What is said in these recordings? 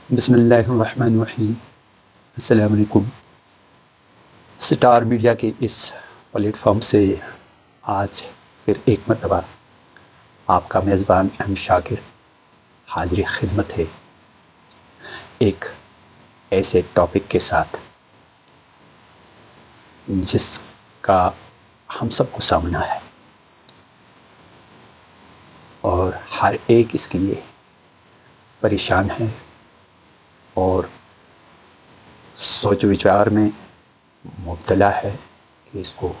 بسم اللہ الرحمن الرحیم۔ السلام علیکم۔ سٹار میڈیا کے اس پلیٹ فارم سے آج پھر ایک مرتبہ آپ کا میزبان احمد شاکر حاضر خدمت ہے، ایک ایسے ٹاپک کے ساتھ جس کا ہم سب کو سامنا ہے اور ہر ایک اس کے لیے پریشان ہے اور سوچ وچار میں مبتلا ہے کہ اس کو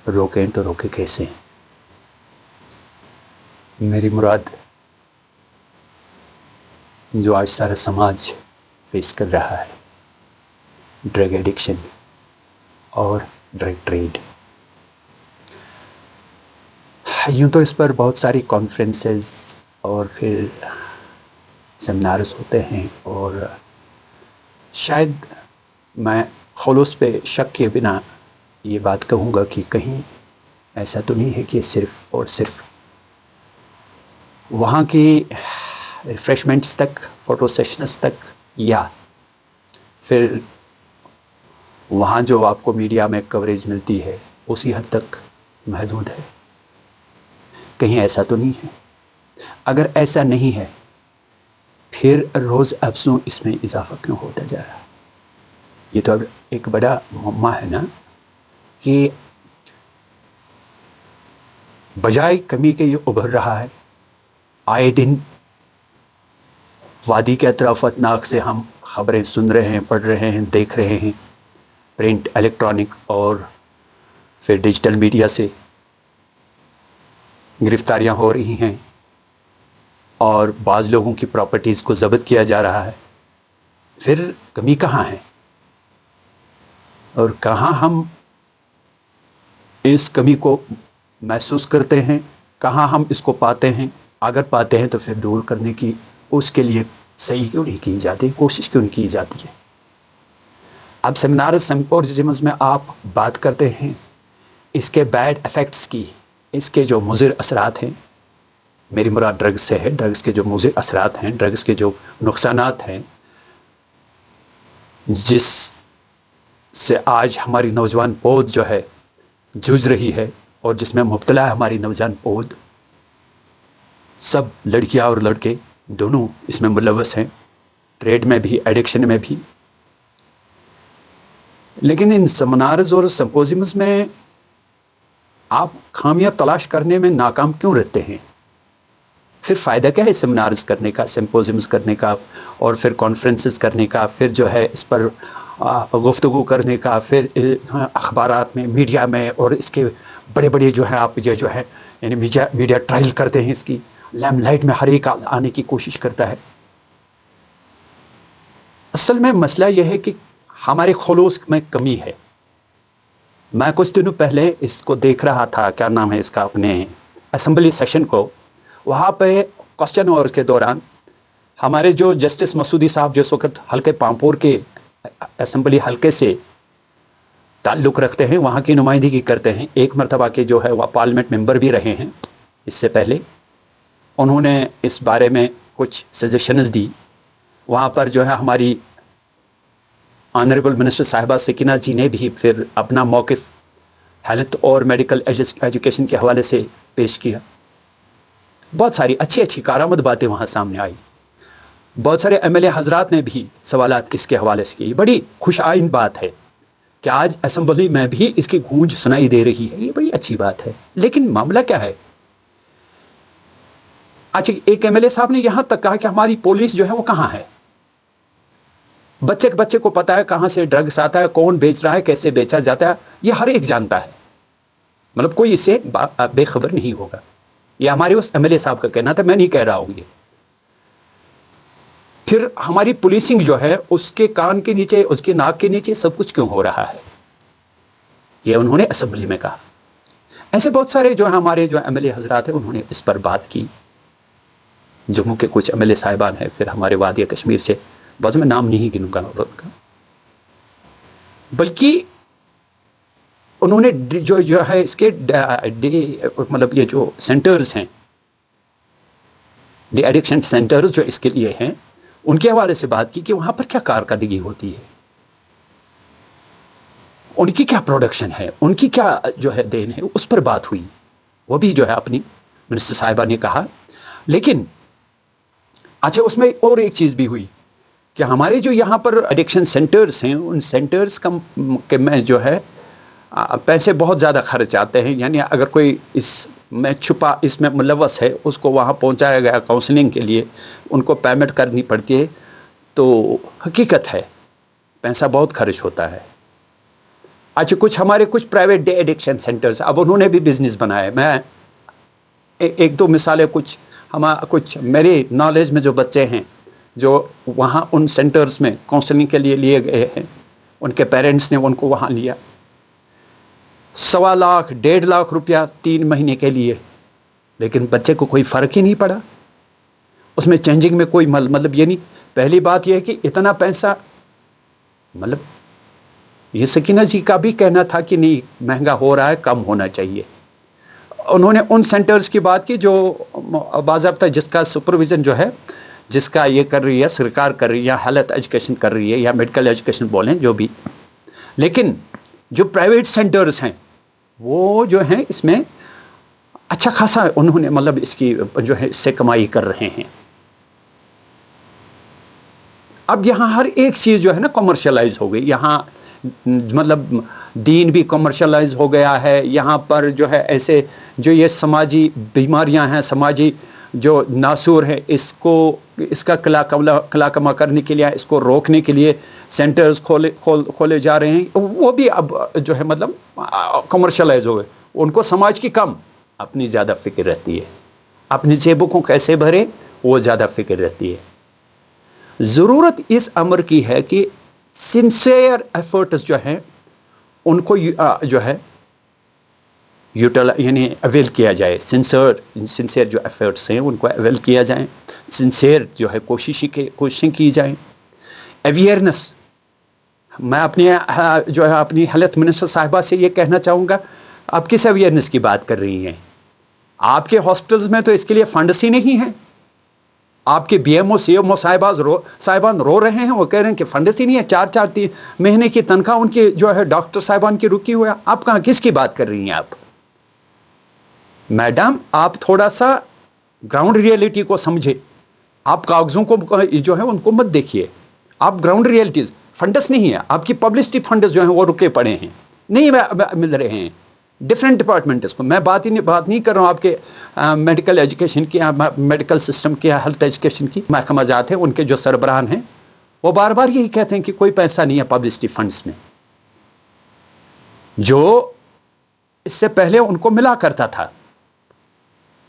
روکیں تو روکے کیسے۔ میری مراد جو آج سارا سماج فیس کر رہا ہے، ڈرگ ایڈکشن اور ڈرگ ٹریڈ۔ یوں تو اس پر بہت ساری کانفرنسز اور پھر سیمینارز ہوتے ہیں، اور شاید میں خلوص پہ شک کے بنا یہ بات کہوں گا کہ کہیں ایسا تو نہیں ہے کہ صرف اور صرف وہاں کی ریفریشمنٹس تک، فوٹو سیشنز تک، یا پھر وہاں جو آپ کو میڈیا میں کوریج ملتی ہے اسی حد تک محدود ہے۔ کہیں ایسا تو نہیں ہے؟ اگر ایسا نہیں ہے پھر روز افزوں اس میں اضافہ کیوں ہوتا جا رہا ہے؟ یہ تو اب ایک بڑا معمہ ہے نا، کہ بجائے کمی کے یہ ابھر رہا ہے۔ آئے دن وادی کے اطراف اتناک سے ہم خبریں سن رہے ہیں، پڑھ رہے ہیں، دیکھ رہے ہیں، پرنٹ، الیکٹرانک اور پھر ڈیجیٹل میڈیا سے گرفتاریاں ہو رہی ہیں اور بعض لوگوں کی پراپرٹیز کو ضبط کیا جا رہا ہے۔ پھر کمی کہاں ہے اور کہاں ہم اس کمی کو محسوس کرتے ہیں، کہاں ہم اس کو پاتے ہیں؟ اگر پاتے ہیں تو پھر دور کرنے کی اس کے لیے صحیح کیوں نہیں کی جاتی، کوشش کیوں نہیں کی جاتی ہے؟ اب سیمینار سمپوزیمز میں آپ بات کرتے ہیں اس کے بیڈ ایفیکٹس کی، اس کے جو مضر اثرات ہیں۔ میری مراد ڈرگز سے ہے، ڈرگز کے جو مضر اثرات ہیں، ڈرگز کے جو نقصانات ہیں، جس سے آج ہماری نوجوان پود جو ہے جوجھ رہی ہے اور جس میں مبتلا ہے ہماری نوجوان پود۔ سب لڑکیاں اور لڑکے دونوں اس میں ملوث ہیں، ٹریڈ میں بھی، ایڈکشن میں بھی۔ لیکن ان سیمینارز اور سمپوزیمز میں آپ خامیاں تلاش کرنے میں ناکام کیوں رہتے ہیں؟ پھر فائدہ کیا ہے سیمینارز کرنے کا، سمپوزیمز کرنے کا، اور پھر کانفرنسز کرنے کا، پھر جو ہے اس پر گفتگو کرنے کا، پھر اخبارات میں، میڈیا میں، اور اس کے بڑے بڑے جو ہے آپ یہ جو ہے یعنی میڈیا ٹرائل کرتے ہیں، اس کی لیم لائٹ میں ہر ایک آنے کی کوشش کرتا ہے۔ اصل میں مسئلہ یہ ہے کہ ہمارے خلوص میں کمی ہے۔ میں کچھ دنوں پہلے اس کو دیکھ رہا تھا، کیا نام ہے اس کا، اپنے اسمبلی سیشن کو۔ وہاں پہ کوسچن آور کے دوران ہمارے جو جسٹس مسعودی صاحب جو اس وقت حلقے پامپور کے اسمبلی حلقے سے تعلق رکھتے ہیں، وہاں کی نمائندگی کرتے ہیں، ایک مرتبہ کے جو ہے وہ پارلیمنٹ ممبر بھی رہے ہیں اس سے پہلے، انہوں نے اس بارے میں کچھ سجیشنز دی۔ وہاں پر جو ہے ہماری آنریبل منسٹر صاحبہ سکینہ جی نے بھی پھر اپنا موقف ہیلتھ اور میڈیکل ایجوکیشن کے حوالے سے پیش کیا۔ بہت ساری اچھی اچھی کارآمد باتیں وہاں سامنے آئی۔ بہت سارے ایم ایل اے حضرات نے بھی سوالات اس کے حوالے سے کی۔ بڑی خوش آئند بات ہے کہ آج اسمبلی میں بھی اس کی گونج سنائی دے رہی ہے، یہ بڑی اچھی بات ہے۔ لیکن معاملہ کیا ہے؟ اچھا، ایک ایم ایل اے صاحب نے یہاں تک کہا کہ ہماری پولیس جو ہے وہ کہاں ہے؟ بچے کو پتا ہے کہاں سے ڈرگس آتا ہے، کون بیچ رہا ہے، کیسے بیچا جاتا ہے، یہ ہر ایک جانتا ہے۔ مطلب کوئی اس سے بے خبر نہیں ہوگا۔ یہ ہمارے اس ایم ایل اے صاحب کا کہنا تھا، میں نہیں کہہ رہا ہوں یہ۔ پھر ہماری پولیسنگ جو ہے اس کے کان کے نیچے، اس کے ناک کے نیچے سب کچھ کیوں ہو رہا ہے؟ یہ انہوں نے اسمبلی میں کہا۔ ایسے بہت سارے جو ہمارے جو ایم ایل اے حضرات ہیں انہوں نے اس پر بات کی۔ جموں کے کچھ ایم ایل اے صاحبان ہیں، پھر ہمارے وادی کشمیر سے، بعض میں نام نہیں گنوں گا ان کا، بلکہ انہوں نے جو ہے اس کے مطلب یہ جو سینٹرز ہیں ڈی ایڈکشن سینٹرز جو اس کے لیے ہیں ان کے حوالے سے بات کی کہ وہاں پر کیا کارکردگی ہوتی ہے، ان کی کیا پروڈکشن ہے، ان کی کیا جو ہے دین ہے، اس پر بات ہوئی. وہ بھی جو ہے اپنی منسٹر صاحبہ نے کہا. لیکن اچھا اس میں اور ایک چیز بھی ہوئی کہ ہمارے جو یہاں پر ایڈکشن سینٹرز ہیں ان سینٹرز میں جو ہے پیسے بہت زیادہ خرچ آتے ہیں. یعنی اگر کوئی اس میں ملوث ہے اس کو وہاں پہنچایا گیا کاؤنسلنگ کے لیے، ان کو پیمنٹ کرنی پڑتی ہے، تو حقیقت ہے پیسہ بہت خرچ ہوتا ہے. اچھا ہمارے کچھ پرائیویٹ ڈے ایڈکشن سینٹرز اب انہوں نے بھی بزنس بنایا. میں ایک دو مثالیں کچھ میرے نالج میں جو بچے ہیں جو وہاں ان سینٹرز میں کاؤنسلنگ کے لیے لیے گئے ہیں، ان کے پیرنٹس نے ان کو وہاں لیا، 1.25 لاکھ 1.5 لاکھ روپیہ 3 مہینے کے لیے، لیکن بچے کو کوئی فرق ہی نہیں پڑا. اس میں چینجنگ میں کوئی مطلب یہ نہیں. پہلی بات یہ ہے کہ اتنا پیسہ، مطلب یہ سکینہ جی کا بھی کہنا تھا کہ نہیں مہنگا ہو رہا ہے، کم ہونا چاہیے. انہوں نے ان سینٹرز کی بات کی جو باضابطہ جس کا سپرویژن جو ہے، جس کا یہ کر رہی ہے سرکار کر رہی ہے، یا ہیلتھ ایجوکیشن کر رہی ہے یا میڈیکل ایجوکیشن بولیں جو بھی. لیکن جو پرائیویٹ سینٹرز ہیں وہ جو ہیں اس میں اچھا خاصا انہوں نے مطلب اس کی جو ہے اس سے کمائی کر رہے ہیں. اب یہاں ہر ایک چیز جو ہے نا کمرشلائز ہو گئی. یہاں مطلب دین بھی کمرشلائز ہو گیا ہے. یہاں پر جو ہے ایسے جو یہ سماجی بیماریاں ہیں، سماجی جو ناسور ہیں، اس کا کلا کما کرنے کے لیے، اس کو روکنے کے لیے سینٹرز کھولے جا رہے ہیں. وہ بھی اب جو ہے مطلب کمرشلائز ہو گئے. ان کو سماج کی کم، اپنی زیادہ فکر رہتی ہے، اپنی جیبوں کو کیسے بھرے وہ زیادہ فکر رہتی ہے. ضرورت اس امر کی ہے کہ سنسیئر ایفرٹس جو ہیں ان کو جو ہے یعنی اویل کیا جائے. سنسیئر جو ایفرٹس ہیں ان کو اویل کیا جائیں. سنسیئر جو ہے کوششیں کی جائیں. اویئرنس، میں اپنی ہیلتھ منسٹر صاحبہ سے یہ کہنا چاہوں گا، آپ کس اویئرنس کی بات کر رہی ہیں؟ آپ کے ہاسپٹلز میں تو اس کے لیے فنڈس ہی نہیں ہیں. آپ کے B M O C M O صاحبان رو رہے ہیں، وہ کہہ رہے ہیں کہ فنڈس ہی نہیں ہے. 4 مہینے کی تنخواہ ان کی جو ہے ڈاکٹر صاحبان کی رکی ہوا. آپ کہاں کس کی بات کر رہی ہیں آپ؟ میڈم آپ تھوڑا سا گراؤنڈ ریئلٹی کو سمجھے. آپ کاغذوں کو جو ہے ان کو مت دیکھیے. آپ گراؤنڈ ریئلٹیز، فنڈس نہیں ہے. آپ کی پبلسٹی فنڈس جو ہیں وہ رکے پڑے ہیں، نہیں مل رہے ہیں ڈفرینٹ ڈپارٹمنٹس کو. میں بات نہیں کر رہا ہوں آپ کے میڈیکل ایجوکیشن کی، میڈیکل سسٹم کی، ہیلتھ ایجوکیشن کی. محکمہ جات ہیں ان کے جو سربراہان ہیں وہ بار بار یہی کہتے ہیں کہ کوئی پیسہ نہیں ہے پبلسٹی فنڈس میں. جو اس سے پہلے ان کو ملا کرتا تھا،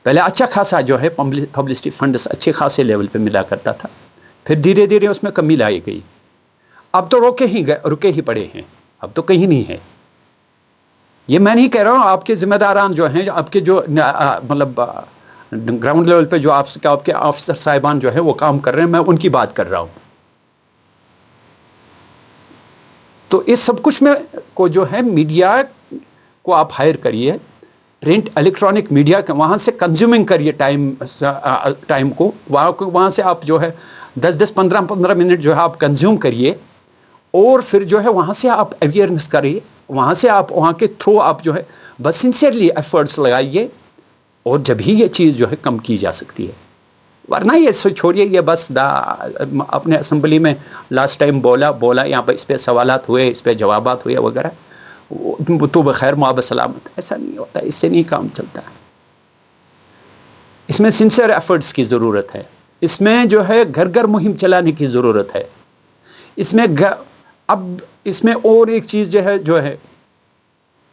پہلے اچھا خاصا جو ہے پبلسٹی فنڈس اچھے خاصے لیول پہ ملا کرتا تھا، پھر دھیرے دھیرے اس میں کمی لائی گئی. اب تو رکے ہی پڑے ہیں، اب تو کہیں نہیں ہے. یہ میں نہیں کہہ رہا ہوں، آپ کے ذمہ داران جو ہیں، آپ کے جو مطلب گراؤنڈ لیول پہ جو آپ کے آفیسر صاحبان جو ہیں وہ کام کر رہے ہیں، میں ان کی بات کر رہا ہوں. تو اس سب کچھ میں کو جو ہے میڈیا کو آپ ہائر کریے، پرنٹ الیکٹرانک میڈیا کے وہاں سے کنزیومنگ کریے ٹائم کو. وہاں سے آپ جو ہے 10 15 منٹ جو ہے آپ کنزیوم کریے، اور پھر جو ہے وہاں سے آپ اویئرنیس کریے. وہاں سے آپ وہاں کے تھرو آپ جو ہے بس سنسیئرلی ایفرٹس لگائیے، اور جب ہی یہ چیز جو ہے کم کی جا سکتی ہے. ورنہ یہ چھوڑیے، یہ بس اپنے اسمبلی میں لاسٹ ٹائم بولا یہاں پہ اس پہ سوالات ہوئے، اس پہ جوابات ہوئے وغیرہ، تو بخیر معاب سلامت. ایسا نہیں ہوتا، اس سے نہیں کام چلتا. اس میں سنسیئر ایفرٹس کی ضرورت ہے. اس میں جو ہے گھر گھر مہم چلانے کی ضرورت ہے. اس میں اور ایک چیز جو ہے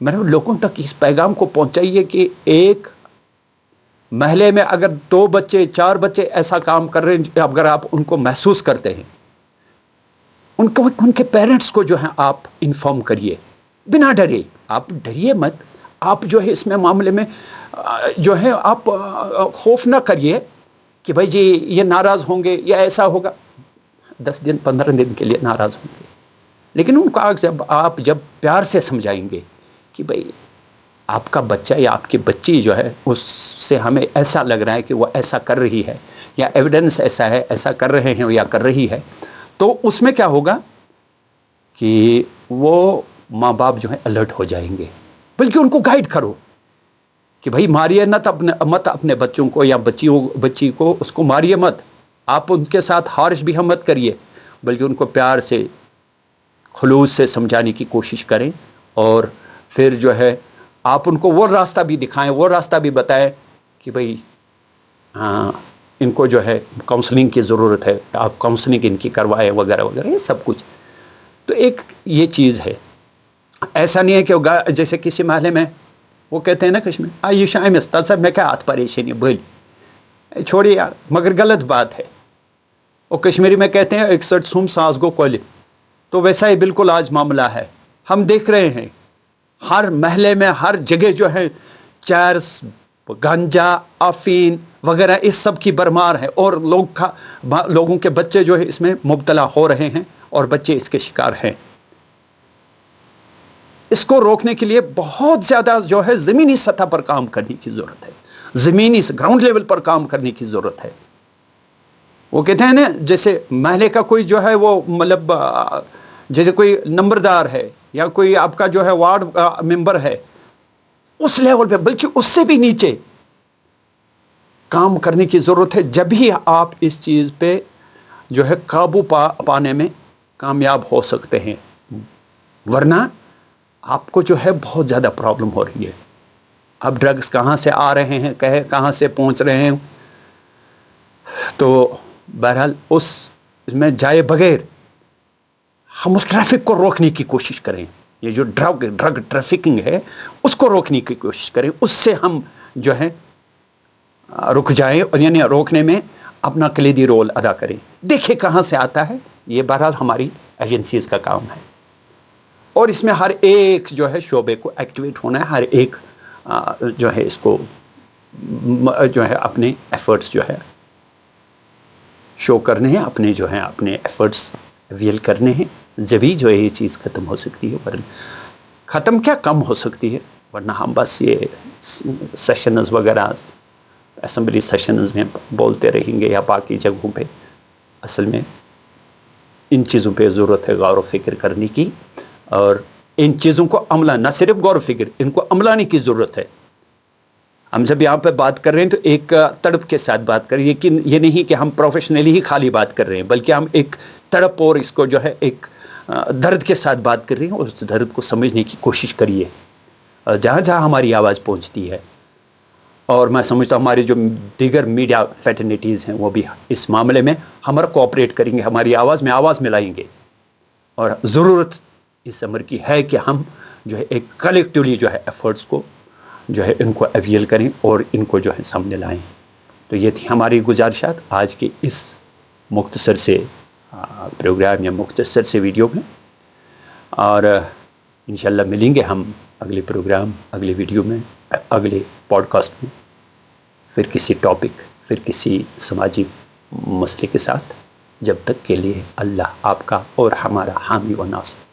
میں نے لوگوں تک اس پیغام کو پہنچائیے کہ ایک محلے میں اگر 2 بچے 4 بچے ایسا کام کر رہے ہیں، اگر آپ ان کو محسوس کرتے ہیں، ان کے پیرنٹس کو جو ہے آپ انفارم کریے بنا ڈرے. آپ ڈریے مت. آپ جو ہے اس میں معاملے میں جو ہے آپ خوف نہ کریے کہ بھائی جی یہ ناراض ہوں گے یا ایسا ہوگا. 10 دن 15 دن کے لیے ناراض ہوں گے، لیکن ان کو آپ جب پیار سے سمجھائیں گے کہ بھائی آپ کا بچہ یا آپ کی بچی جو ہے اس سے ہمیں ایسا لگ رہا ہے کہ وہ ایسا کر رہی ہے، یا ایویڈنس ایسا ہے، ایسا کر رہے ہیں یا کر رہی ہے، تو اس میں کیا ہوگا کہ وہ ماں باپ جو ہے الرٹ ہو جائیں گے، بلکہ ان کو گائیڈ کرو کہ بھائی ماریے مت اپنے بچوں کو یا بچی کو، اس کو ماریے مت، آپ ان کے ساتھ ہارش بھی ہم مت کریے، بلکہ ان کو پیار سے خلوص سے سمجھانے کی کوشش کریں، اور پھر جو ہے آپ ان کو وہ راستہ بھی دکھائیں، وہ راستہ بھی بتائیں کہ بھئی ہاں ان کو جو ہے کاؤنسلنگ کی ضرورت ہے، آپ کاؤنسلنگ ان کی کروائیں وغیرہ وغیرہ، یہ سب کچھ. تو ایک یہ چیز ہے. ایسا نہیں ہے کہ جیسے کسی محلے میں وہ کہتے ہیں نا کشمیر یہ شایم استاد صاحب میں کیا ہاتھ پریشانی بھل چھوڑیے یار، مگر غلط بات ہے. وہ کشمیری میں کہتے ہیں 61 سم ساس گو کول، تو ویسا ہی بالکل آج معاملہ ہے. ہم دیکھ رہے ہیں ہر محلے میں ہر جگہ جو ہے چرس، گانجا، افین وغیرہ اس سب کی برمار ہے، اور لوگوں کے بچے جو ہے اس میں مبتلا ہو رہے ہیں اور بچے اس کے شکار ہیں. اس کو روکنے کے لیے بہت زیادہ جو ہے زمینی سطح پر کام کرنے کی ضرورت ہے، زمینی گراؤنڈ لیول پر کام کرنے کی ضرورت ہے. وہ کہتے ہیں نا جیسے محلے کا کوئی جو ہے وہ مطلب جیسے کوئی نمبردار ہے یا کوئی آپ کا جو ہے وارڈ ممبر ہے، اس لیول پہ بلکہ اس سے بھی نیچے کام کرنے کی ضرورت ہے. جب ہی آپ اس چیز پہ جو ہے قابو پانے میں کامیاب ہو سکتے ہیں، ورنہ آپ کو جو ہے بہت زیادہ پرابلم ہو رہی ہے. اب ڈرگز کہاں سے آ رہے ہیں، کہاں سے پہنچ رہے ہیں، تو بہرحال اس میں جائے بغیر ہم اس ٹریفک کو روکنے کی کوشش کریں. یہ جو ڈرگ ٹریفکنگ ہے اس کو روکنے کی کوشش کریں، اس سے ہم جو ہے رک جائیں، یعنی روکنے میں اپنا کلیدی رول ادا کریں. دیکھیں کہاں سے آتا ہے، یہ بہرحال ہماری ایجنسیز کا کام ہے، اور اس میں ہر ایک جو ہے شعبے کو ایکٹیویٹ ہونا ہے. ہر ایک جو ہے اس کو جو ہے اپنے ایفرٹس جو ہے شو کرنے ہیں، اپنے جو ہیں اپنے ایفرٹس ریئل کرنے ہیں. جبھی جو ہے یہ چیز ختم ہو سکتی ہے، ورنہ ختم کیا کم ہو سکتی ہے. ورنہ ہم بس یہ سیشنز وغیرہ اسمبلی سیشنز میں بولتے رہیں گے یا باقی جگہوں پہ. اصل میں ان چیزوں پہ ضرورت ہے غور و فکر کرنے کی، اور ان چیزوں کو عملہ، نہ صرف غور و فکر، ان کو عملانے کی ضرورت ہے. ہم جب یہاں پہ بات کر رہے ہیں تو ایک تڑپ کے ساتھ بات کر رہے ہیں، لیکن یہ نہیں کہ ہم پروفیشنلی ہی خالی بات کر رہے ہیں، بلکہ ہم ایک تڑپ اور اس کو جو ہے ایک درد کے ساتھ بات کر رہے ہیں، اور اس درد کو سمجھنے کی کوشش کریے جہاں جہاں ہماری آواز پہنچتی ہے. اور میں سمجھتا ہوں ہماری جو دیگر میڈیا فیٹرنیٹیز ہیں وہ بھی اس معاملے میں ہمارا کوآپریٹ کریں گے، ہماری آواز میں آواز ملائیں گے. اور ضرورت اس امر کی ہے کہ ہم جو ہے ایک کلیکٹیولی جو ہے ایفرٹس کو جو ہے ان کو اویل کریں اور ان کو جو ہے سامنے لائیں. تو یہ تھی ہماری گزارشات آج کے اس مختصر سے پروگرام یا مختصر سے ویڈیو میں، اور انشاءاللہ ملیں گے ہم اگلے پروگرام، اگلے ویڈیو میں، اگلے پوڈ کاسٹ میں، پھر کسی ٹاپک، پھر کسی سماجی مسئلے کے ساتھ. جب تک کے لیے اللہ آپ کا اور ہمارا حامی و ناصر.